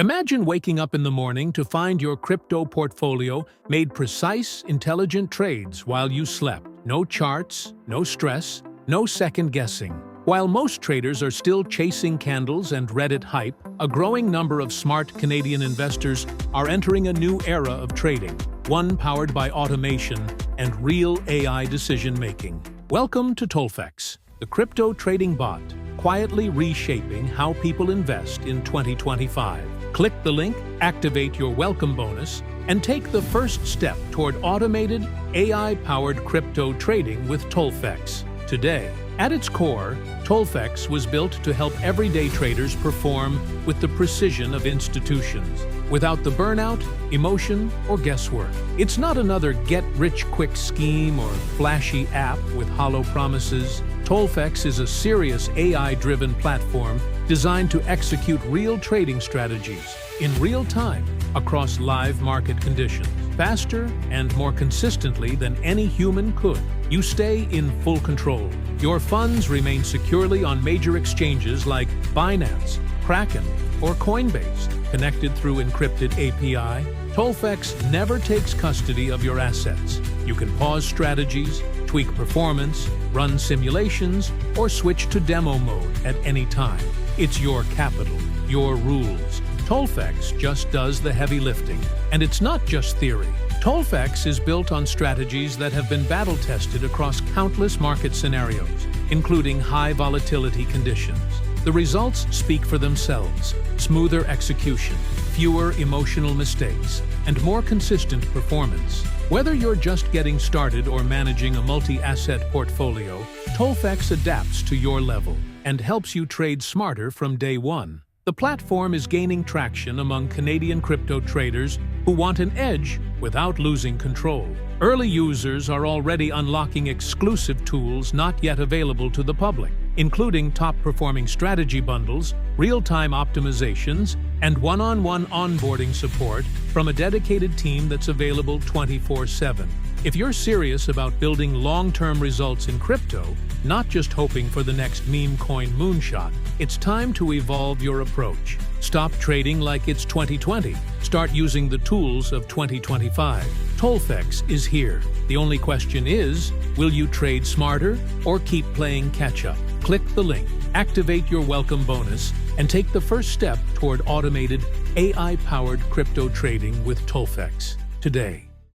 Imagine waking up in the morning to find your crypto portfolio made precise, intelligent trades while you slept. No charts, no stress, no second guessing. While most traders are still chasing candles and Reddit hype, a growing number of smart Canadian investors are entering a new era of trading, one powered by automation and real AI decision-making. Welcome to Tolfex, the crypto trading bot, quietly reshaping how people invest in 2025. Click the link, activate your welcome bonus, and take the first step toward automated, AI-powered crypto trading with Tolfex. Today, at its core, Tolfex was built to help everyday traders perform with the precision of institutions, without the burnout, emotion, or guesswork. It's not another get-rich-quick scheme or flashy app with hollow promises. Tolfex is a serious AI-driven platform designed to execute real trading strategies in real time across live market conditions, faster and more consistently than any human could. You stay in full control. Your funds remain securely on major exchanges like Binance, Kraken, or Coinbase, connected through encrypted API. Tolfex never takes custody of your assets. You can pause strategies, tweak performance, run simulations, or switch to demo mode at any time. It's your capital, your rules. Tolfex just does the heavy lifting. And it's not just theory. Tolfex is built on strategies that have been battle-tested across countless market scenarios, including high volatility conditions. The results speak for themselves: smoother execution, fewer emotional mistakes, and more consistent performance. Whether you're just getting started or managing a multi-asset portfolio, Tolfex adapts to your level and helps you trade smarter from day one. The platform is gaining traction among Canadian crypto traders who want an edge without losing control. Early users are already unlocking exclusive tools not yet available to the public, including top-performing strategy bundles, real-time optimizations, and one-on-one onboarding support from a dedicated team that's available 24/7. If you're serious about building long-term results in crypto, not just hoping for the next meme coin moonshot, it's time to evolve your approach. Stop trading like it's 2020. Start using the tools of 2025. Tolfex is here. The only question is, will you trade smarter or keep playing catch-up? Click the link, activate your welcome bonus, and take the first step toward automated, AI-powered crypto trading with Tolfex today.